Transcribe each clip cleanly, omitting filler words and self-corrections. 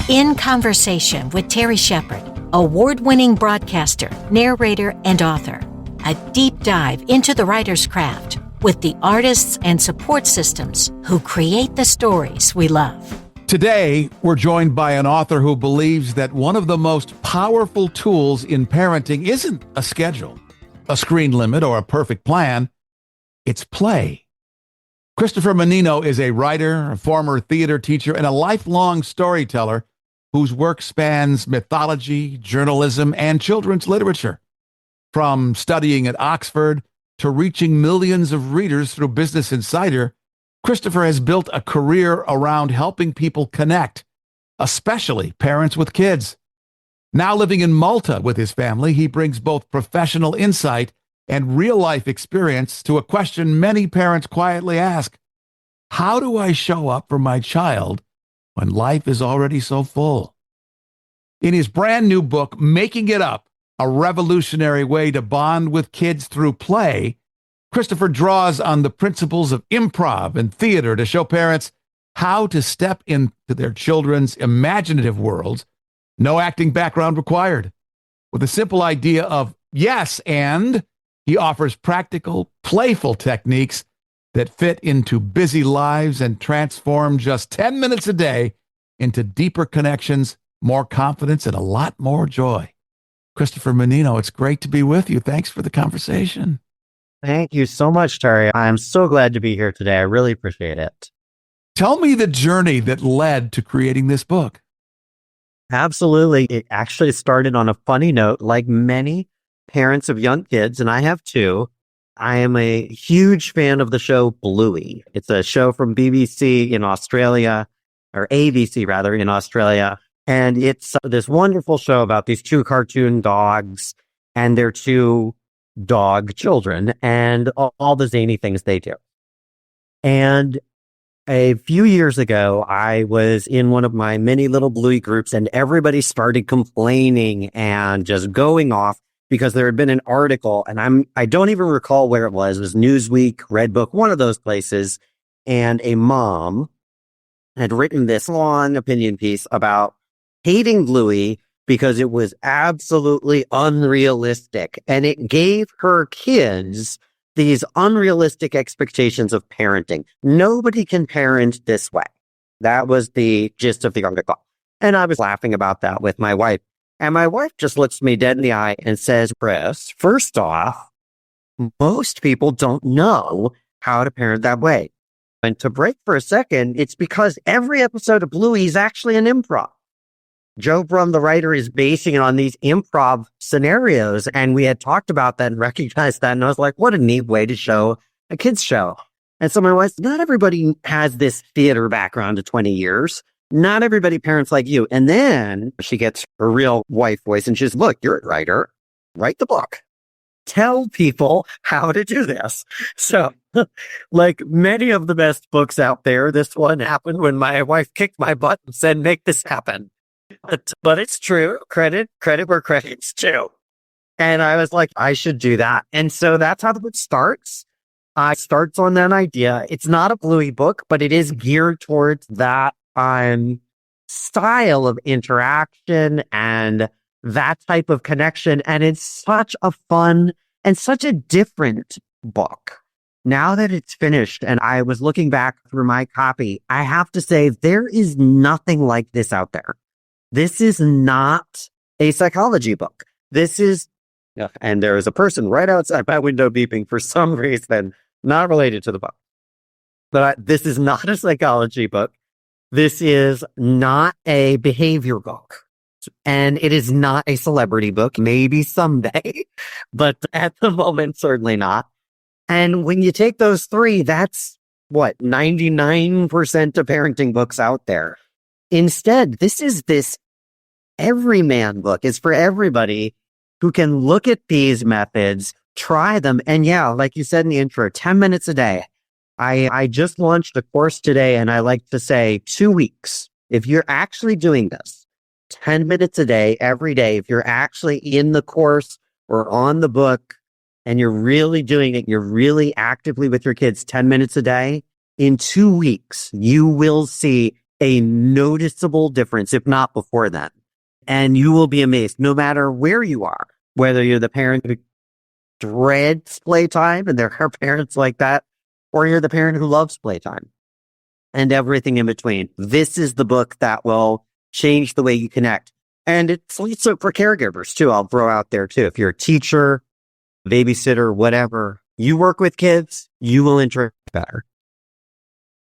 In Conversation with Terry Shepard, award-winning broadcaster, narrator, and author. A deep dive into the writer's craft with the artists and support systems who create the stories we love. Today, we're joined by an author who believes that one of the most powerful tools in parenting isn't a schedule, a screen limit, or a perfect plan. It's play. Christopher Mannino is a writer, a former theater teacher, and a lifelong storyteller whose work spans mythology, journalism, and children's literature. From studying at Oxford to reaching millions of readers through Business Insider, Christopher has built a career around helping people connect, especially parents with kids. Now living in Malta with his family, he brings both professional insight and real-life experience to a question many parents quietly ask: how do I show up for my child when life is already so full? In his brand new book, Making It Up, a revolutionary way to bond with kids through play, Christopher draws on the principles of improv and theater to show parents how to step into their children's imaginative worlds, no acting background required. With a simple idea of yes and, he offers practical, playful techniques that fit into busy lives and transform just 10 minutes a day into deeper connections, more confidence, and a lot more joy. Christopher Mannino, it's great to be with you. Thanks for the conversation. Thank you so much, Terry. I'm so glad to be here today. I really appreciate it. Tell me the journey that led to creating this book. Absolutely. It actually started on a funny note. Like many parents of young kids, and I have two, I am a huge fan of the show Bluey. It's a show from BBC in Australia, or ABC rather, in Australia. And it's this wonderful show about these two cartoon dogs and their two dog children and all the zany things they do. And a few years ago, I was in one of my many little Bluey groups, and everybody started complaining and just going off because there had been an article, and I don't even recall where it was. It was Newsweek, Redbook, one of those places. And a mom had written this long opinion piece about hating Bluey because it was absolutely unrealistic. And it gave her kids these unrealistic expectations of parenting. Nobody can parent this way. That was the gist of the article. And I was laughing about that with my wife. And my wife just looks me dead in the eye and says, Chris, first off, most people don't know how to parent that way. And to break for a second, it's because every episode of Bluey is actually an improv. Joe Brum, the writer, is basing it on these improv scenarios. And we had talked about that and recognized that. And I was like, what a neat way to show a kid's show. And so my wife, not everybody has this theater background of 20 years. Not everybody parents like you. And then she gets her real wife voice and she says, look, you're a writer. Write the book. Tell people how to do this. So like many of the best books out there, this one happened when my wife kicked my butt and said, make this happen. But it's true. Credit where credit's due. And I was like, I should do that. And so that's how the book starts. It starts on that idea. It's not a Bluey book, but it is geared towards that style of interaction and that type of connection. And it's such a fun and such a different book. Now that it's finished and I was looking back through my copy, I have to say there is nothing like this out there. This is not a psychology book. This is, and there is a person right outside my window beeping for some reason, not related to the book. But this is not a psychology book. This is not a behavior book. And it is not a celebrity book, maybe someday, but at the moment, certainly not. And when you take those three, that's what, 99% of parenting books out there. Instead, this is this everyman book. It's for everybody who can look at these methods, try them. And yeah, like you said in the intro, 10 minutes a day. I just launched a course today, and I like to say 2 weeks. If you're actually doing this 10 minutes a day, every day, if you're actually in the course or on the book and you're really doing it, you're really actively with your kids 10 minutes a day, in 2 weeks, you will see a noticeable difference, if not before then. And you will be amazed, no matter where you are, whether you're the parent who dreads playtime, and there are parents like that, or you're the parent who loves playtime and everything in between. This is the book that will change the way you connect. And it's also for caregivers too. I'll throw out there too. If you're a teacher, babysitter, whatever, you work with kids, you will interact better.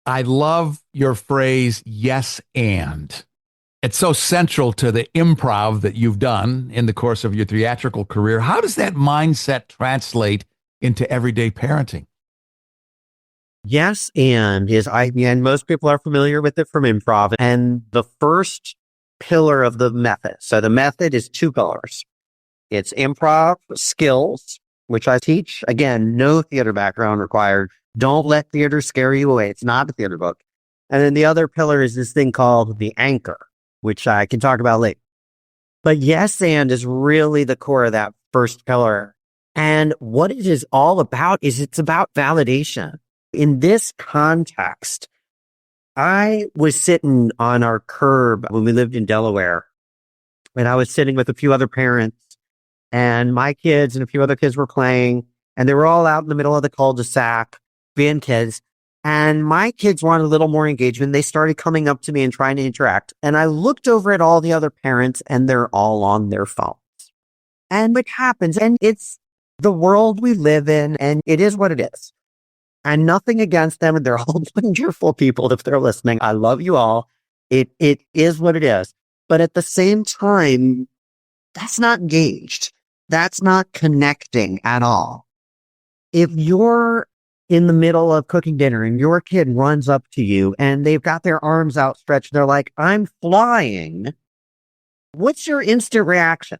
I love your phrase, yes, and. It's so central to the improv that you've done in the course of your theatrical career. How does that mindset translate into everyday parenting? Yes, and and most people are familiar with it from improv. And the first pillar of the method. So the method is 2 pillars. It's improv skills, which I teach. Again, no theater background required. Don't let theater scare you away. It's not a theater book. And then the other pillar is this thing called the anchor, which I can talk about later. But yes, and is really the core of that first pillar. And what it is all about is it's about validation. In this context, I was sitting on our curb when we lived in Delaware, and I was sitting with a few other parents, and my kids and a few other kids were playing, and they were all out in the middle of the cul-de-sac being kids. And my kids wanted a little more engagement. They started coming up to me and trying to interact. And I looked over at all the other parents, and they're all on their phones. And what happens, and it's the world we live in, and it is what it is. And nothing against them, and they're all wonderful people if they're listening. I love you all. It is what it is. But at the same time, that's not engaged. That's not connecting at all. If you're in the middle of cooking dinner and your kid runs up to you and they've got their arms outstretched, they're like, I'm flying. What's your instant reaction?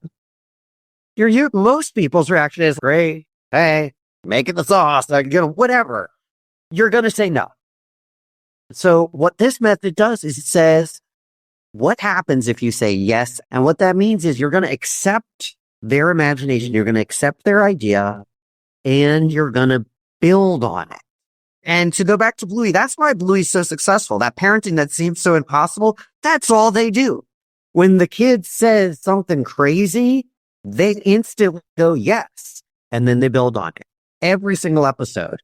Most people's reaction is, great, hey, making the sauce, whatever. You're going to say no. So what this method does is it says, what happens if you say yes? And what that means is you're going to accept their imagination. You're going to accept their idea, and you're going to build on it. And to go back to Bluey, that's why Bluey's so successful. That parenting that seems so impossible, that's all they do. When the kid says something crazy, they instantly go yes. And then they build on it. Every single episode.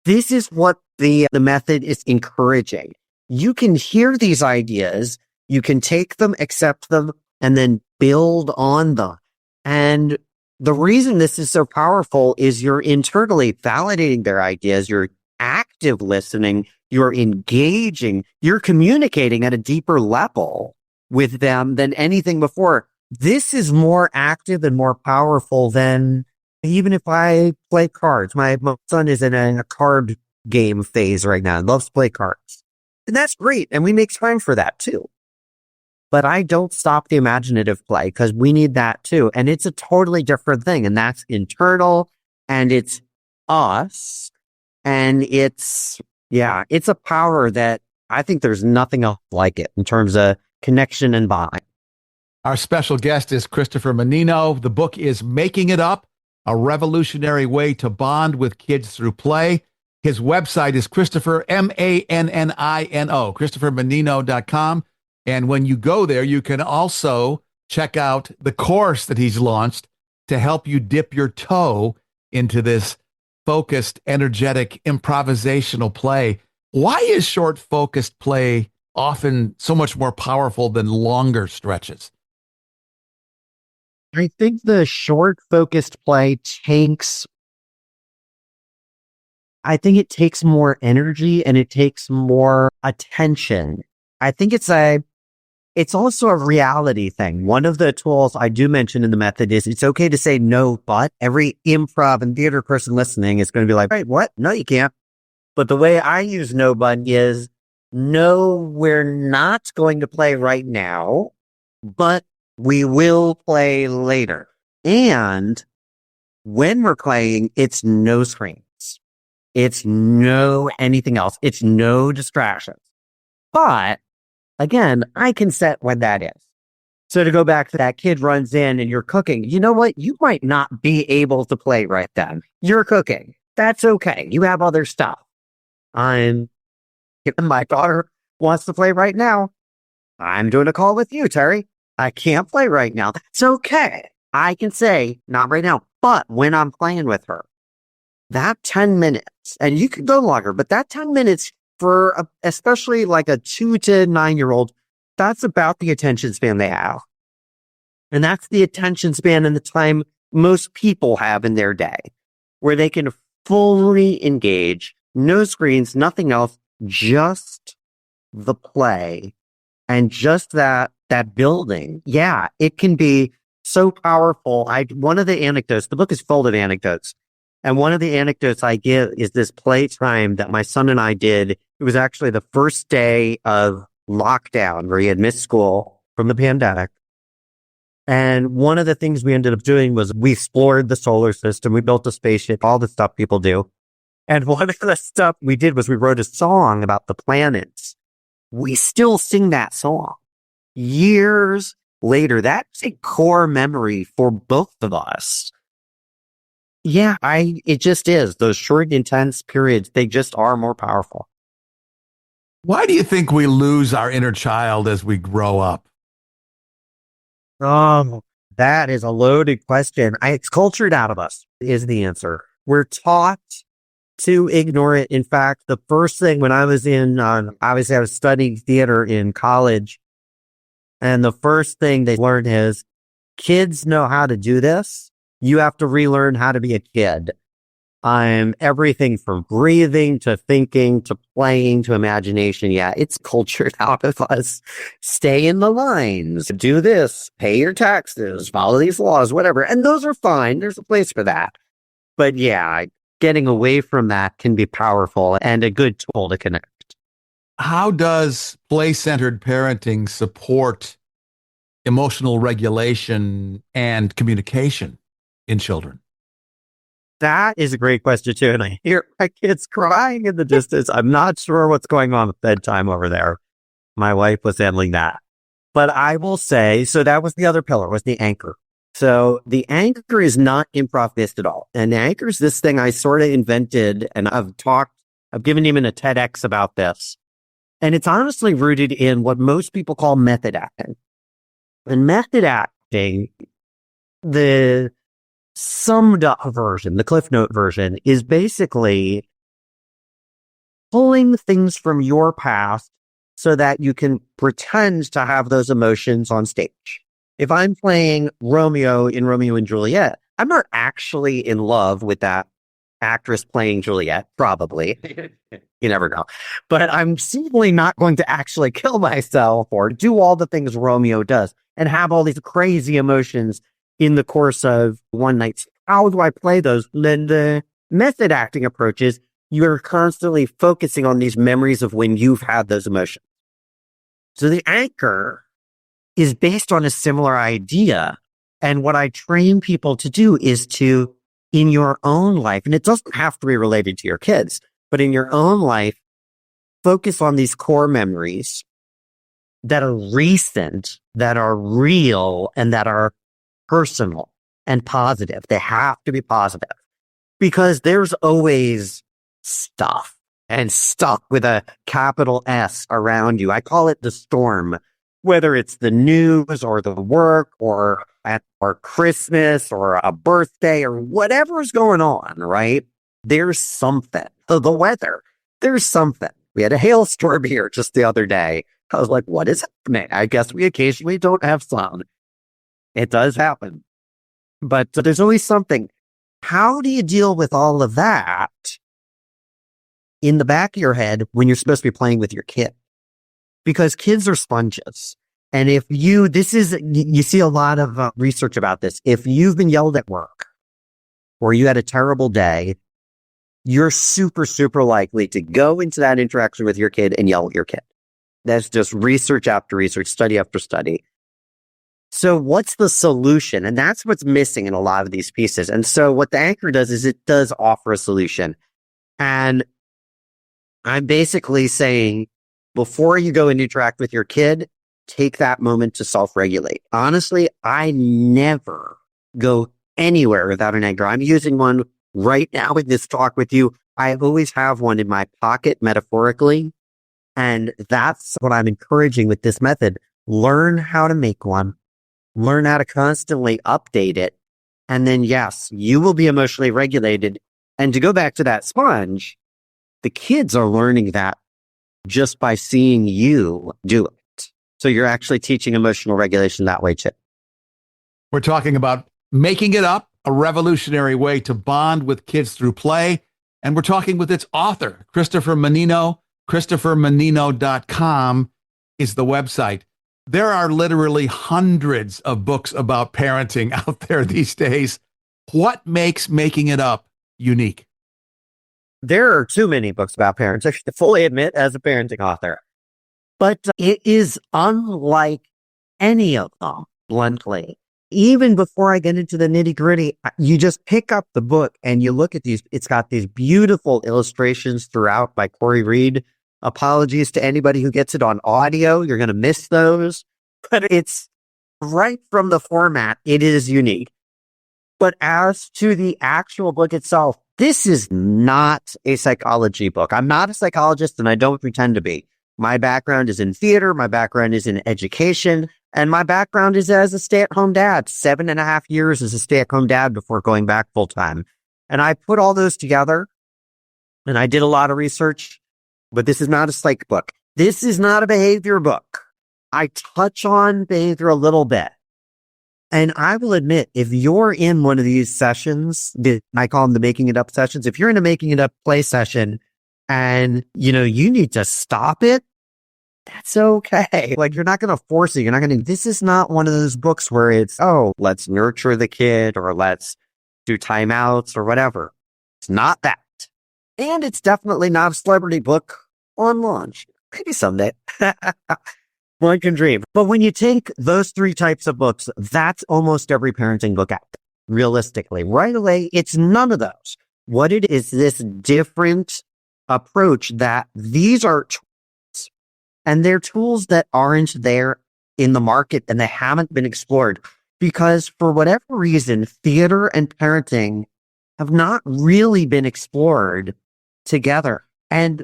This is what the method is encouraging. You can hear these ideas, you can take them, accept them, and then build on them. And the reason this is so powerful is you're internally validating their ideas, you're active listening, you're engaging, you're communicating at a deeper level with them than anything before. This is more active and more powerful than even if I play cards. My son is in a card game phase right now. He loves to play cards. And that's great. And we make time for that too. But I don't stop the imaginative play because we need that too. And it's a totally different thing. And that's internal, and it's us. And it's a power that I think there's nothing else like it in terms of connection and bond. Our special guest is Christopher Mannino. The book is Making It Up, A Revolutionary Way to Bond with Kids Through Play. His website is Christopher, Mannino, ChristopherMannino.com. And when you go there, you can also check out the course that he's launched to help you dip your toe into this focused, energetic, improvisational play. Why is short, focused play often so much more powerful than longer stretches? I think the short, focused play takes more energy and it takes more attention. I think it's also a reality thing. One of the tools I do mention in the method is it's okay to say no, but every improv and theater person listening is going to be like, wait, what? No, you can't. But the way I use no, but is no, we're not going to play right now, but we will play later. And when we're playing, it's no screens. It's no anything else. It's no distractions. But again, I can set when that is. So to go back to that kid runs in and you're cooking, you know what? You might not be able to play right then. You're cooking. That's okay. You have other stuff. My daughter wants to play right now. I'm doing a call with you, Terry. I can't play right now. That's okay. I can say, not right now, but when I'm playing with her, that 10 minutes, and you could go longer, but that 10 minutes especially like a 2 to 9-year-old, that's about the attention span they have. And that's the attention span and the time most people have in their day, where they can fully engage, no screens, nothing else, just the play and just that building. Yeah, it can be so powerful. One of the anecdotes, the book is full of anecdotes. And one of the anecdotes I give is this playtime that my son and I did. It was actually the first day of lockdown where he had missed school from the pandemic. And one of the things we ended up doing was we explored the solar system. We built a spaceship, all the stuff people do. And one of the stuff we did was we wrote a song about the planets. We still sing that song years later. That's a core memory for both of us. Yeah, it just is. Those short, intense periods, they just are more powerful. Why do you think we lose our inner child as we grow up? That is a loaded question. It's cultured out of us, is the answer. We're taught to ignore it. In fact, the first thing when I was obviously I was studying theater in college, and the first thing they learned is kids know how to do this. You have to relearn how to be a kid. Everything from breathing to thinking to playing to imagination. Yeah, it's cultured out of us. Stay in the lines, do this, pay your taxes, follow these laws, whatever. And those are fine. There's a place for that. But yeah, getting away from that can be powerful and a good tool to connect. How does play-centered parenting support emotional regulation and communication in children? That is a great question too. And I hear my kids crying in the distance. I'm not sure what's going on with bedtime over there. My wife was handling that. But I will say, so that was the other pillar, was the anchor. So the anchor is not improv based at all. And the anchor is this thing I sort of invented, and I've given him in a TEDx about this. And it's honestly rooted in what most people call method acting. And method acting, the summed up version, the Cliff Note version, is basically pulling things from your past so that you can pretend to have those emotions on stage. If I'm playing Romeo in Romeo and Juliet, I'm not actually in love with that actress playing Juliet, probably. You never know. But I'm simply not going to actually kill myself or do all the things Romeo does and have all these crazy emotions in the course of one night. How do I play those? Then the method acting approaches, you're constantly focusing on these memories of when you've had those emotions. So the anchor is based on a similar idea. And what I train people to do is to, in your own life, and it doesn't have to be related to your kids, but in your own life, focus on these core memories that are recent, that are real, and that are personal and positive. They have to be positive because there's always stuff and stuff with a capital S around you. I call it the storm, whether it's the news or the work or Christmas or a birthday or whatever's going on, right? There's something. The weather, there's something. We had a hailstorm here just the other day. I was like, what is happening? I guess we occasionally don't have sun. It does happen. But there's always something. How do you deal with all of that in the back of your head when you're supposed to be playing with your kid? Because kids are sponges. And you see a lot of research about this. If you've been yelled at work or you had a terrible day, you're super, super likely to go into that interaction with your kid and yell at your kid. That's just research after research, study after study. So what's the solution? And that's what's missing in a lot of these pieces. And so what the anchor does is it does offer a solution. And I'm basically saying, before you go and interact with your kid, take that moment to self-regulate. Honestly, I never go anywhere without an anchor. I'm using one right now in this talk with you. I always have one in my pocket, metaphorically, And that's what I'm encouraging with this method. Learn how to make one, learn how to constantly update it. And then, yes, you will be emotionally regulated. And to go back to that sponge, the kids are learning that just by seeing you do it. So you're actually teaching emotional regulation that way too. We're talking about making it up, a revolutionary way to bond with kids through play. And we're talking with its author, Christopher Mannino. ChristopherMannino.com is the website. There are literally hundreds of books about parenting out there these days. What makes making it up unique? There are too many books about parents, I should fully admit, as a parenting author. But it is unlike any of them, bluntly. Even before I get into the nitty gritty, you just pick up the book and you look at these. It's got these beautiful illustrations throughout by Corey Reed. Apologies to anybody who gets it on audio. You're going to miss those. But it's right from the format. It is unique. But as to the actual book itself, this is not a psychology book. I'm not a psychologist and I don't pretend to be. My background is in theater. My background is in education. And my background is as a stay-at-home dad. 7.5 years as a stay-at-home dad before going back full-time. And I put all those together and I did a lot of research, but this is not a psych book. This is not a behavior book. I touch on behavior a little bit. And I will admit, if you're in one of these sessions, I call them the making it up sessions. If you're in a making it up play session and, you need to stop it, that's okay. Like, you're not going to force it. You're not going to, this is not one of those books where it's, oh, let's nurture the kid or let's do timeouts or whatever. It's not that. And it's definitely not a celebrity book on launch. Maybe someday. One can dream. But when you take those three types of books, that's almost every parenting book out there. Realistically, right away, it's none of those. What it is this different approach that these are tools, and they're tools that aren't there in the market and they haven't been explored because for whatever reason, theater and parenting have not really been explored together. And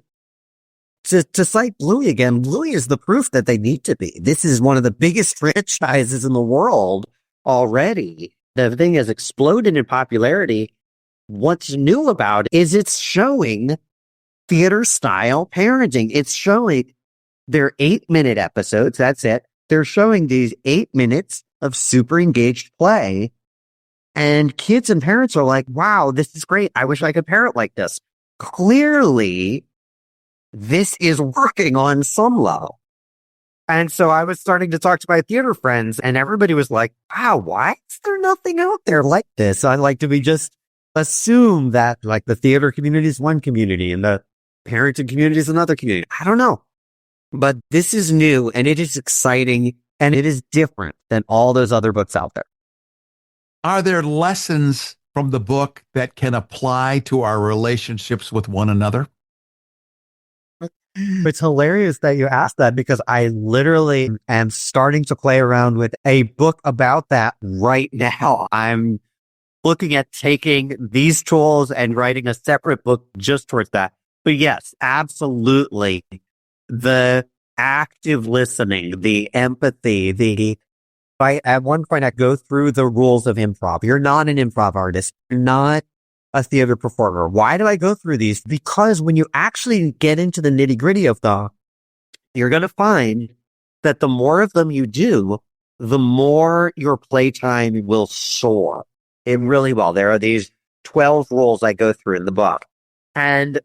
to cite Bluey again, Bluey is the proof that they need to be. This is one of the biggest franchises in the world already. The thing has exploded in popularity. What's new about it is it's showing theater style parenting. It's showing their 8-minute episodes. That's it. They're showing these 8 minutes of super engaged play. And kids and parents are like, wow, this is great. I wish I could parent like this. Clearly, this is working on some level. And so I was starting to talk to my theater friends and everybody was like, wow, why is there nothing out there like this? I like to just assume that like the theater community is one community and the parenting community is another community. I don't know. But this is new and it is exciting and it is different than all those other books out there. Are there lessons from the book that can apply to our relationships with one another? It's hilarious that you asked that because I literally am starting to play around with a book about that right now. I'm looking at taking these tools and writing a separate book just towards that. But yes, absolutely. The active listening, the empathy, at one point I go through the rules of improv. You're not an improv artist. You're not a theater performer. Why do I go through these? Because when you actually get into the nitty gritty of them, you're going to find that the more of them you do, the more your playtime will soar. It really will. There are these 12 rules I go through in the book. And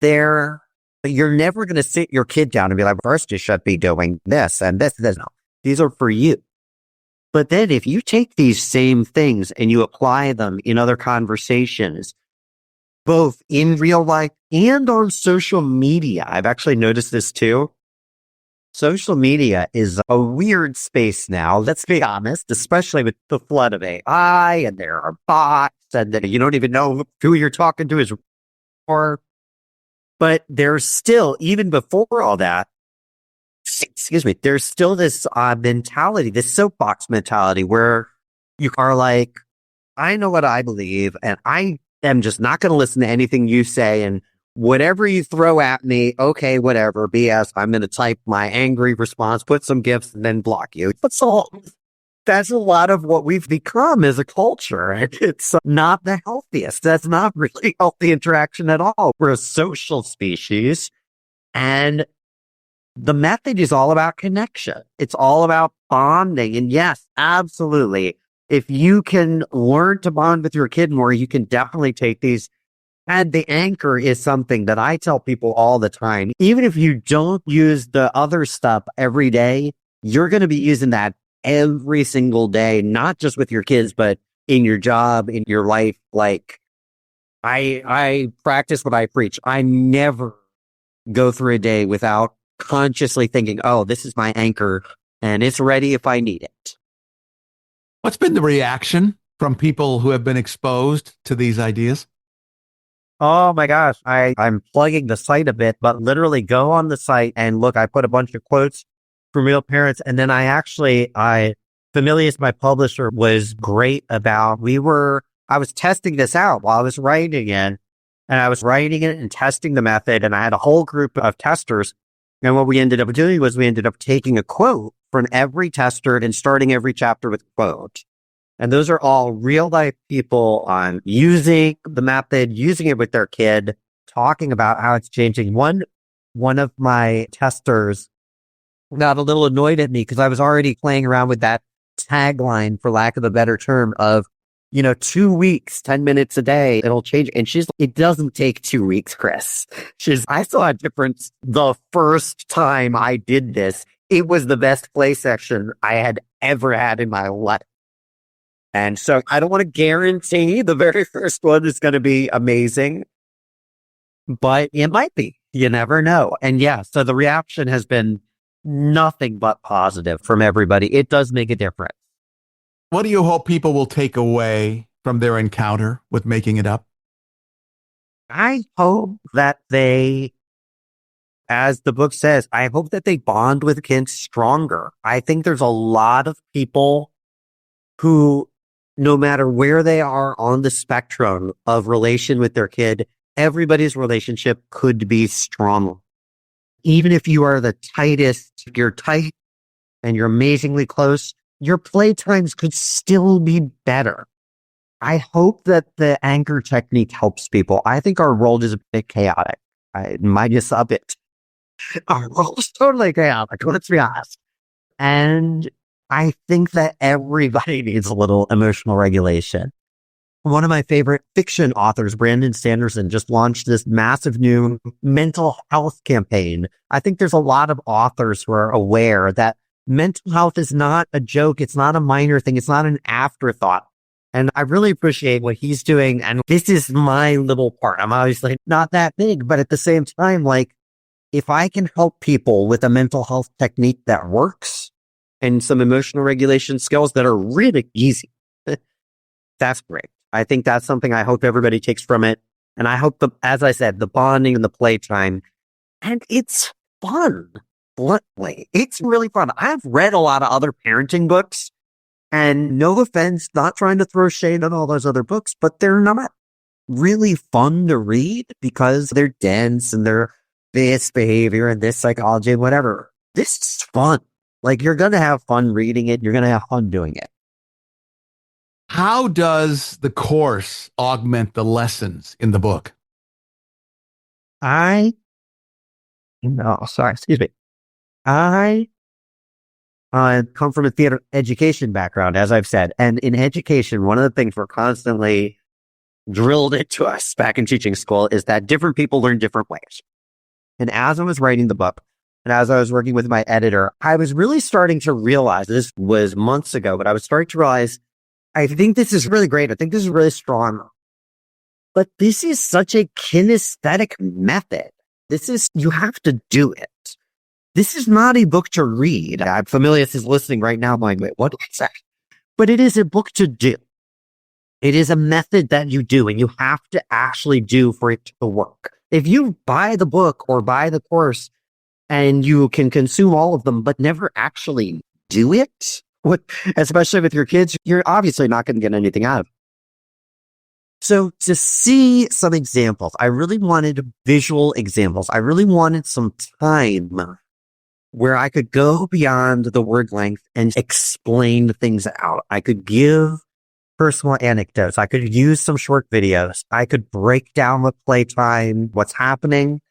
you're never going to sit your kid down and be like, first you should be doing this and this. No, these are for you. But then if you take these same things and you apply them in other conversations, both in real life and on social media, I've actually noticed this too. Social media is a weird space now, let's be honest, especially with the flood of AI and there are bots and then you don't even know who you're talking to is or. But there's still, even before all that, there's still this mentality, this soapbox mentality where you are like, I know what I believe and I am just not going to listen to anything you say. And whatever you throw at me, okay, whatever, BS. I'm going to type my angry response, put some gifts, and then block you. That's a lot of what we've become as a culture. And it's not the healthiest. That's not really healthy interaction at all. We're a social species. And the method is all about connection. It's all about bonding. And yes, absolutely. If you can learn to bond with your kid more, you can definitely take these. And the anchor is something that I tell people all the time. Even if you don't use the other stuff every day, you're going to be using that every single day, not just with your kids, but in your job, in your life. Like I practice what I preach. I never go through a day without consciously thinking, oh, this is my anchor and it's ready if I need it. What's been the reaction from people who have been exposed to these ideas? Oh my gosh. I'm plugging the site a bit, but literally go on the site and look, I put a bunch of quotes from real parents. And then Familius, my publisher, was great about, I was testing this out while I was writing it, and I was writing it and testing the method. And I had a whole group of testers. And what we ended up doing was we ended up taking a quote from every tester and starting every chapter with a quote. And those are all real life people on using the method, using it with their kid, talking about how it's changing. One of my testers got a little annoyed at me because I was already playing around with that tagline, for lack of a better term, of, 2 weeks, 10 minutes a day, it'll change. And it doesn't take 2 weeks, Chris. I saw a difference the first time I did this. It was the best play session I had ever had in my life. And so I don't want to guarantee the very first one is going to be amazing, but it might be. You never know. And yeah, so the reaction has been nothing but positive from everybody. It does make a difference. What do you hope people will take away from their encounter with making it up? I hope that they, as the book says, I hope that they bond with kids stronger. I think there's a lot of people who, no matter where they are on the spectrum of relation with their kid, everybody's relationship could be strong. Even if you are the tightest, you're tight and you're amazingly close, your playtimes could still be better. I hope that the anchor technique helps people. I think our world is a bit chaotic. I might just up it. Our world is totally chaotic, let's be honest. And I think that everybody needs a little emotional regulation. One of my favorite fiction authors, Brandon Sanderson, just launched this massive new mental health campaign. I think there's a lot of authors who are aware that mental health is not a joke. It's not a minor thing. It's not an afterthought. And I really appreciate what he's doing. And this is my little part. I'm obviously not that big, but at the same time, like, if I can help people with a mental health technique that works and some emotional regulation skills that are really easy, that's great. I think that's something I hope everybody takes from it. And I hope, as I said, the bonding and the playtime. And it's fun, bluntly. It's really fun. I've read a lot of other parenting books, and no offense, not trying to throw shade on all those other books, but they're not really fun to read because they're dense and they're this behavior and this psychology and whatever. This is fun. Like, you're going to have fun reading it. You're going to have fun doing it. How does the course augment the lessons in the book? Excuse me. I come from a theater education background, as I've said. And in education, one of the things we're constantly drilled into us back in teaching school is that different people learn different ways. And as I was writing the book, and as I was working with my editor, I was really starting to realize, this was months ago, but I was starting to realize, I think this is really great. I think this is really strong. But this is such a kinesthetic method. You have to do it. This is not a book to read. Familius is listening right now going, wait, what is that? But it is a book to do. It is a method that you do, and you have to actually do for it to work. If you buy the book or buy the course and you can consume all of them, but never actually do it, especially with your kids, you're obviously not going to get anything out of it. So to see some examples, I really wanted visual examples. I really wanted some time where I could go beyond the word length and explain things out. I could give personal anecdotes. I could use some short videos. I could break down the playtime, what's happening.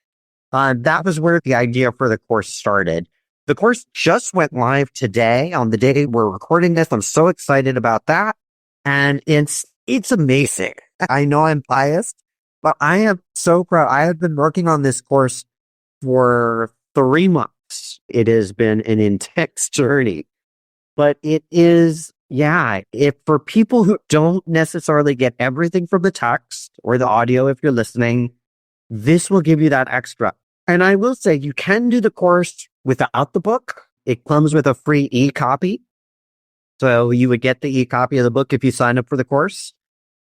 That was where the idea for the course started. The course just went live today on the day we're recording this. I'm so excited about that. And it's amazing. I know I'm biased, but I am so proud. I have been working on this course for 3 months. It has been an intense journey, but it is, if for people who don't necessarily get everything from the text or the audio, if you're listening, this will give you that extra. And I will say you can do the course without the book. It comes with a free e-copy. So you would get the e-copy of the book if you sign up for the course.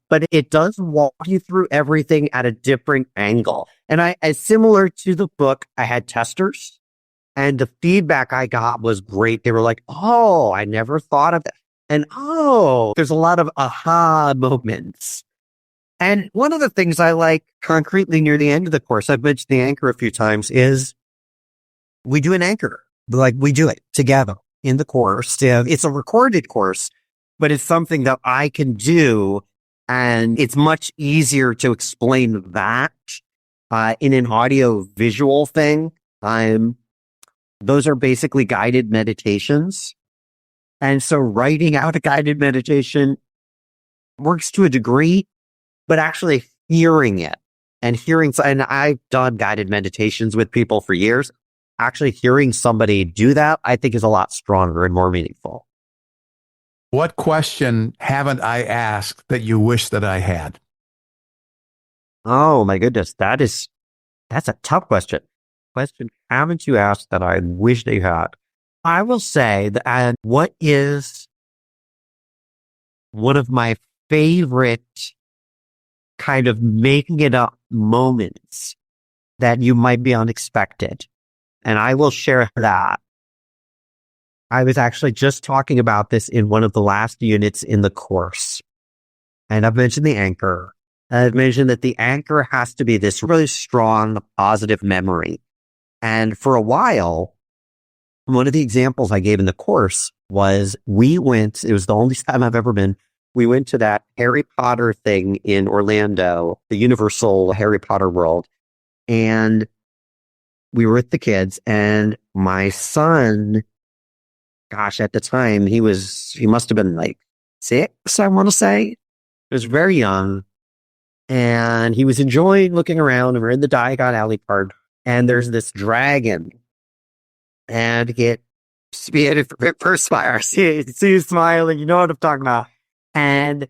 But it does walk you through everything at a different angle. And as similar to the book, I had testers and the feedback I got was great. They were like, oh, I never thought of that. And oh, there's a lot of aha moments. And one of the things I like concretely near the end of the course, I've mentioned the anchor a few times, is we do an anchor. Like we do it together in the course. It's a recorded course, but it's something that I can do. And it's much easier to explain that in an audio visual thing. Those are basically guided meditations. And so writing out a guided meditation works to a degree, but actually hearing it and I've done guided meditations with people for years. Actually hearing somebody do that, I think is a lot stronger and more meaningful. What question haven't I asked that you wish that I had? Oh my goodness. That's a tough question. Question haven't you asked that I wish they had? I will say that what is one of my favorite kind of making it up moments that you might be unexpected. And I will share that. I was actually just talking about this in one of the last units in the course. And I've mentioned the anchor. I've mentioned that the anchor has to be this really strong, positive memory. And for a while, one of the examples I gave in the course was it was the only time I've ever been, we went to that Harry Potter thing in Orlando, the Universal Harry Potter World. And we were with the kids and my son, gosh, at the time he must have been like 6, I want to say. He was very young and he was enjoying looking around and we're in the Diagon Alley part and there's this dragon and it first fire. See you smiling. You know what I'm talking about. And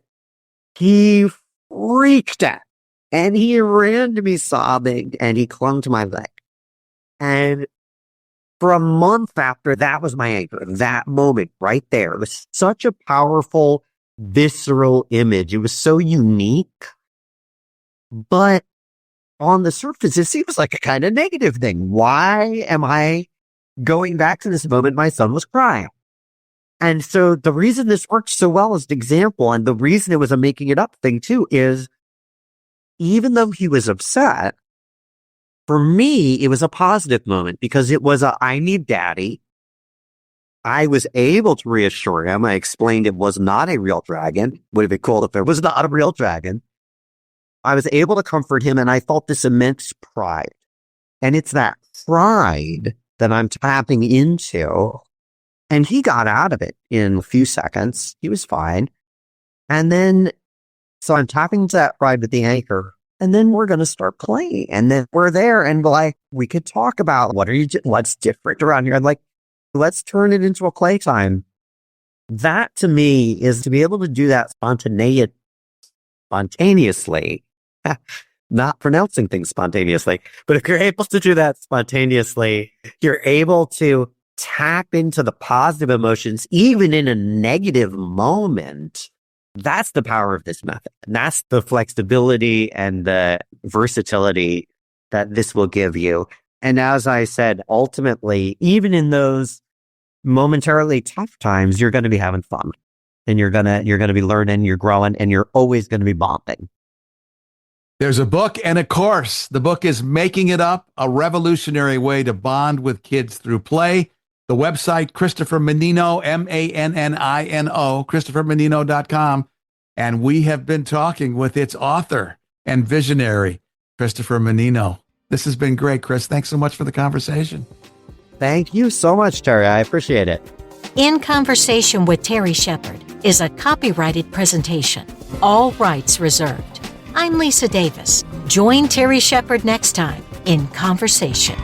he freaked out and he ran to me sobbing and he clung to my leg. And for a month after, that was my anchor. That moment right there. It was such a powerful, visceral image. It was so unique. But on the surface, it seems like a kind of negative thing. Why am I going back to this moment? My son was crying. And so the reason this worked so well as an example, and the reason it was a making it up thing too, is even though he was upset, for me, it was a positive moment because it was I need daddy. I was able to reassure him. I explained it was not a real dragon. Would have been cool if it was not a real dragon. I was able to comfort him and I felt this immense pride. And it's that pride that I'm tapping into. And he got out of it in a few seconds. He was fine. And then, so I'm tapping into that pride with the anchor. And then we're going to start playing. And then we're there and we could talk about what's different around here. I'm like, let's turn it into a playtime. That to me is to be able to do that spontaneously, not pronouncing things spontaneously, but if you're able to do that spontaneously, you're able to tap into the positive emotions, even in a negative moment. That's the power of this method. And that's the flexibility and the versatility that this will give you. And as I said, ultimately, even in those momentarily tough times, you're going to be having fun and you're going to be learning, you're growing, and you're always going to be bonding. There's a book and a course. The book is Making It Up, a revolutionary way to bond with kids through play. The website, Christopher Mannino, Mannino, ChristopherMannino.com. And we have been talking with its author and visionary, Christopher Mannino. This has been great, Chris. Thanks so much for the conversation. Thank you so much, Terry. I appreciate it. In Conversation with Terry Shepard is a copyrighted presentation. All rights reserved. I'm Lisa Davis. Join Terry Shepard next time in Conversation.